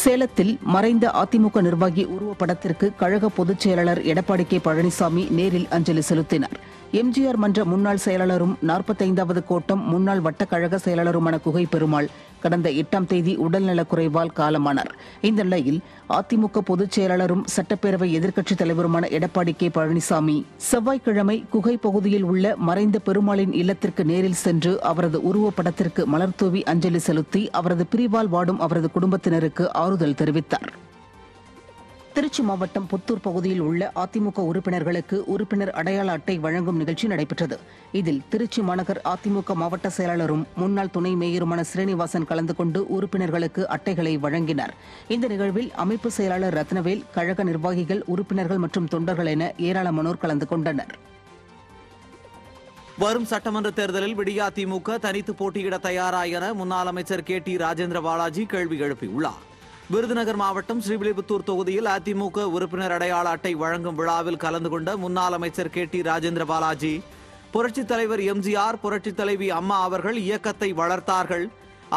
சேலத்தில் மறைந்த அதிமுக நிர்வாகி உருவப்படத்திற்கு கழக பொதுச் செயலாளர் எடப்பாடி கே பழனிசாமி நேரில் அஞ்சலி செலுத்தினார். எம்ஜிஆர் மன்ற முன்னாள் செயலாளரும் 45வது கோட்டம் முன்னாள் வட்டக்கழக செயலாளருமான குகை பெருமாள் கடந்த 8ஆம் தேதி உடல்நலக்குறைவால் காலமானார். இந்த நிலையில் அதிமுக பொதுச் செயலாளரும் சட்டப்பேரவை எதிர்க்கட்சித் தலைவருமான எடப்பாடி கே பழனிசாமி செவ்வாய்க்கிழமை குகை பகுதியில் உள்ள மறைந்த பெருமாளின் இல்லத்திற்கு நேரில் சென்று அவரது உருவப்படத்திற்கு மலர்தூவி அஞ்சலி செலுத்தி அவரது பிரிவால் வாடும் அவரது குடும்பத்தினருக்கு ஆறுதல் தெரிவித்தார். திருச்சி மாவட்டம் புத்தூர் பகுதியில் உள்ள அதிமுக உறுப்பினர்களுக்கு உறுப்பினர் அடையாள அட்டை வழங்கும் நிகழ்ச்சி நடைபெற்றது. இதில் திருச்சி மாநகர் அதிமுக மாவட்ட செயலாளரும் முன்னாள் துணை மேயருமான ஸ்ரீனிவாசன் கலந்து கொண்டு உறுப்பினர்களுக்கு அட்டைகளை வழங்கினார். இந்த நிகழ்வில் அமைப்பு செயலாளர் ரத்னவேல், கழக நிர்வாகிகள், உறுப்பினர்கள் மற்றும் தொண்டர்கள் என ஏராளமானோர் கலந்து கொண்டனர். வரும் சட்டமன்ற தேர்தலில் விடியா திமுக தனித்து போட்டியிட தயாரா என முன்னாள் அமைச்சர் KT ராஜேந்திர பாலாஜி கேள்வி எழுப்பியுள்ளார். விருதுநகர் மாவட்டம் ஸ்ரீவில்லிபுத்தூர் தொகுதியில் அதிமுக உறுப்பினர் அடையாள அட்டை வழங்கும் விழாவில் கலந்து கொண்ட முன்னாள் அமைச்சர் KT ராஜேந்திர பாலாஜி, புரட்சித் தலைவர் எம்ஜிஆர், புரட்சித் தலைவி அம்மா அவர்கள் இயக்கத்தை வளர்த்தார்கள்.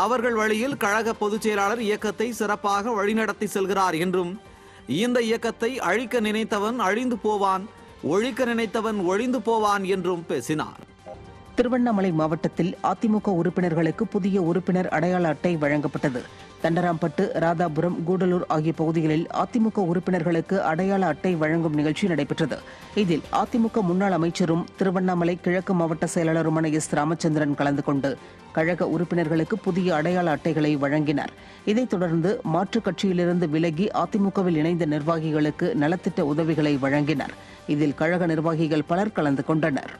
அவர்கள் வழியில் கழக பொதுச் செயலாளர் இயக்கத்தை சிறப்பாக வழிநடத்தி செல்கிறார் என்றும், இந்த இயக்கத்தை அழிக்க நினைத்தவன் அழிந்து போவான், ஒழிக்க நினைத்தவன் ஒழிந்து போவான் என்றும் பேசினார். திருவண்ணாமலை மாவட்டத்தில் அதிமுக உறுப்பினர்களுக்கு புதிய உறுப்பினர் அடையாள அட்டை வழங்கப்பட்டது. தண்டராம்பட்டு, ராதாபுரம், கூடலூர் ஆகிய பகுதிகளில் அதிமுக உறுப்பினர்களுக்கு அடையாள அட்டை வழங்கும் நிகழ்ச்சி நடைபெற்றது. இதில் அதிமுக முன்னாள் அமைச்சரும் திருவண்ணாமலை கிழக்கு மாவட்ட செயலாளருமான S. ராமச்சந்திரன் கலந்து கொண்டு கழக உறுப்பினர்களுக்கு புதிய அடையாள அட்டைகளை வழங்கினார். இதைத் தொடர்ந்து மாற்றுக் கட்சியிலிருந்து விலகி அதிமுகவில் இணைந்த நிர்வாகிகளுக்கு நலத்திட்ட உதவிகளை வழங்கினார். இதில் கழக நிர்வாகிகள் பலர் கலந்து கொண்டனர்.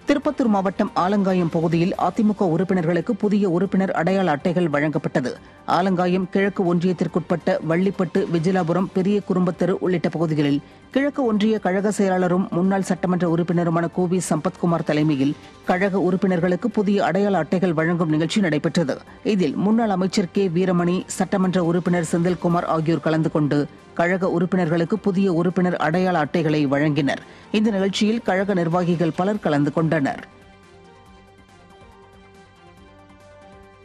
திருப்பத்தூர் மாவட்டம் ஆலங்காயம் பகுதியில் அதிமுக உறுப்பினர்களுக்கு புதிய உறுப்பினர் அடையாள அட்டைகள் வழங்கப்பட்டது. ஆலங்காயம் கிழக்கு ஒன்றியத்திற்குட்பட்ட வள்ளிப்பட்டு, விஜிலாபுரம், பெரிய குறும்பத்தெரு உள்ளிட்ட பகுதிகளில் கிழக்கு ஒன்றிய கழக செயலாளரும் முன்னாள் சட்டமன்ற உறுப்பினருமான கோவி சம்பத்குமார் தலைமையில் கழக உறுப்பினர்களுக்கு புதிய அடையாள அட்டைகள் வழங்கும் நிகழ்ச்சி நடைபெற்றது. இதில் முன்னாள் அமைச்சர் K. வீரமணி, சட்டமன்ற உறுப்பினர் செந்தில்குமார் ஆகியோர் கலந்து கொண்டு கழக உறுப்பினர்களுக்கு புதிய உறுப்பினர் அடையாள அட்டைகளை வழங்கினர். இந்த நிகழ்ச்சியில் கழக நிர்வாகிகள் பலர் கலந்து கொண்டனர்.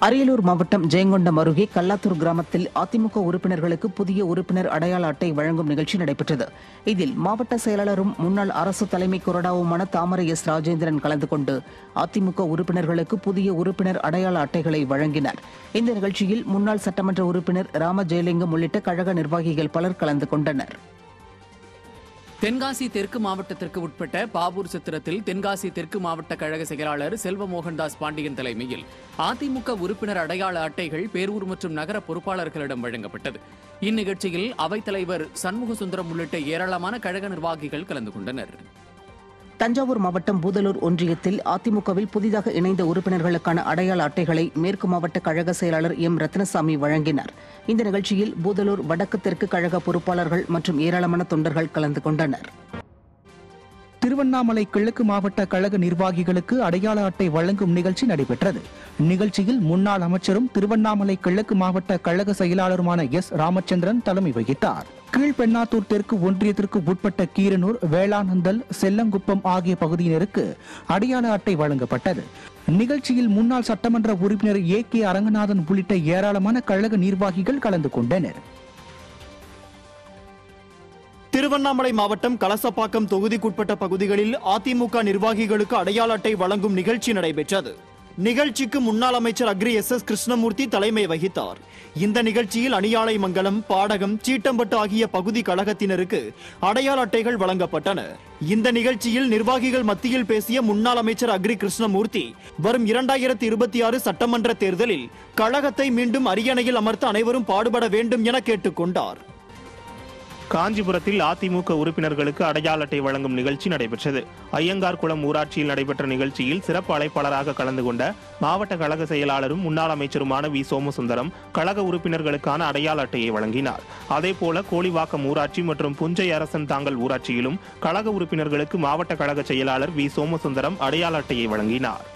அரியலூர் மாவட்டம் ஜெயங்கொண்டம் அருகே கல்லாத்தூர் கிராமத்தில் அதிமுக உறுப்பினர்களுக்கு புதிய உறுப்பினர் அடையாள அட்டை வழங்கும் நிகழ்ச்சி நடைபெற்றது. இதில் மாவட்ட செயலாளரும் முன்னாள் அரசு தலைமை கொறடாவுமான தாமரை S. ராஜேந்திரன் கலந்து கொண்டு அதிமுக உறுப்பினர்களுக்கு புதிய உறுப்பினர் அடையாள அட்டைகளை வழங்கினார். இந்த நிகழ்ச்சியில் முன்னாள் சட்டமன்ற உறுப்பினர் ராம ஜெயலிங்கம் உள்ளிட்ட கழக நிர்வாகிகள் பலர் கலந்து கொண்டனர். தென்காசி தெற்கு மாவட்டத்திற்கு உட்பட்ட பாபூர் சித்திரத்தில் தென்காசி தெற்கு மாவட்ட கழக செயலாளர் செல்வ மோகன்தாஸ் பாண்டியன் தலைமையில் அதிமுக உறுப்பினர் அடையாள அட்டைகள் பேரூர் மற்றும் நகர பொறுப்பாளர்களிடம் வழங்கப்பட்டது. இந்நிகழ்ச்சியில் அவைத்தலைவர் சண்முக சுந்தரம் உள்ளிட்ட ஏராளமான கழக நிர்வாகிகள் கலந்து கொண்டனர். தஞ்சாவூர் மாவட்டம் பூதலூர் ஒன்றியத்தில் அதிமுகவில் புதிதாக இணைந்த உறுப்பினர்களுக்கான அடையாள அட்டைகளை மேற்கு மாவட்ட கழக செயலாளர் M. ரத்னசாமி வழங்கினார். இந்த நிகழ்ச்சியில் பூதலூர் வடக்கு தெற்கு கழக பொறுப்பாளர்கள் மற்றும் ஏராளமான தொண்டர்கள் கலந்து கொண்டனர். திருவண்ணாமலை கிழக்கு மாவட்ட கழக நிர்வாகிகளுக்கு அடையாள அட்டை வழங்கும் நிகழ்ச்சி நடைபெற்றது. நிகழ்ச்சியில் முன்னாள் அமைச்சரும் திருவண்ணாமலை கிழக்கு மாவட்ட கழக செயலாளருமான S. ராமச்சந்திரன் தலைமை வகித்தார். கீழ்பெண்ணாத்தூர் தெற்கு ஒன்றியத்திற்கு உட்பட்ட கீரனூர், வேளானந்தல், செல்லங்குப்பம் ஆகிய பகுதியினருக்கு அடையாள அட்டை வழங்கப்பட்டது. நிகழ்ச்சியில் முன்னாள் சட்டமன்ற உறுப்பினர் A. K. அரங்கநாதன் உள்ளிட்ட ஏராளமான கழக நிர்வாகிகள் கலந்து கொண்டனர். திருவண்ணாமலை மாவட்டம் கலசப்பாக்கம் தொகுதிக்குட்பட்ட பகுதிகளில் அதிமுக நிர்வாகிகளுக்கு அடையாள அட்டை வழங்கும் நிகழ்ச்சி நடைபெற்றது. நிகழ்ச்சிக்கு முன்னாள் அமைச்சர் அக்ரி S. கிருஷ்ணமூர்த்தி தலைமை வகித்தார். இந்த நிகழ்ச்சியில் அணியாலை மங்கலம், பாடகம், சீட்டம்பட்டு ஆகிய பகுதி கழகத்தினருக்கு அடையாள அட்டைகள் வழங்கப்பட்டன. இந்த நிகழ்ச்சியில் நிர்வாகிகள் மத்தியில் பேசிய முன்னாள் அமைச்சர் அக்ரி கிருஷ்ணமூர்த்தி, வரும் 2026 சட்டமன்ற தேர்தலில் கழகத்தை மீண்டும் அரியணையில் அமர்த்த அனைவரும் பாடுபட வேண்டும் என கேட்டுக்கொண்டார். காஞ்சிபுரத்தில் அதிமுக உறுப்பினர்களுக்கு அடையாள அட்டை வழங்கும் நிகழ்ச்சி நடைபெற்றது. ஐயங்கார்குளம் ஊராட்சியில் நடைபெற்ற நிகழ்ச்சியில் சிறப்பு அழைப்பாளராக கலந்து கொண்ட மாவட்ட கழக செயலாளரும் முன்னாள் அமைச்சருமான V. சோமசுந்தரம் கழக உறுப்பினர்களுக்கான அடையாள அட்டையை வழங்கினார். அதேபோல கோழிவாக்கம் ஊராட்சி மற்றும் புஞ்சை அரசன் தாங்கல் ஊராட்சியிலும் கழக உறுப்பினர்களுக்கு மாவட்ட கழக செயலாளர் V. சோமசுந்தரம் அடையாள அட்டையை வழங்கினார்.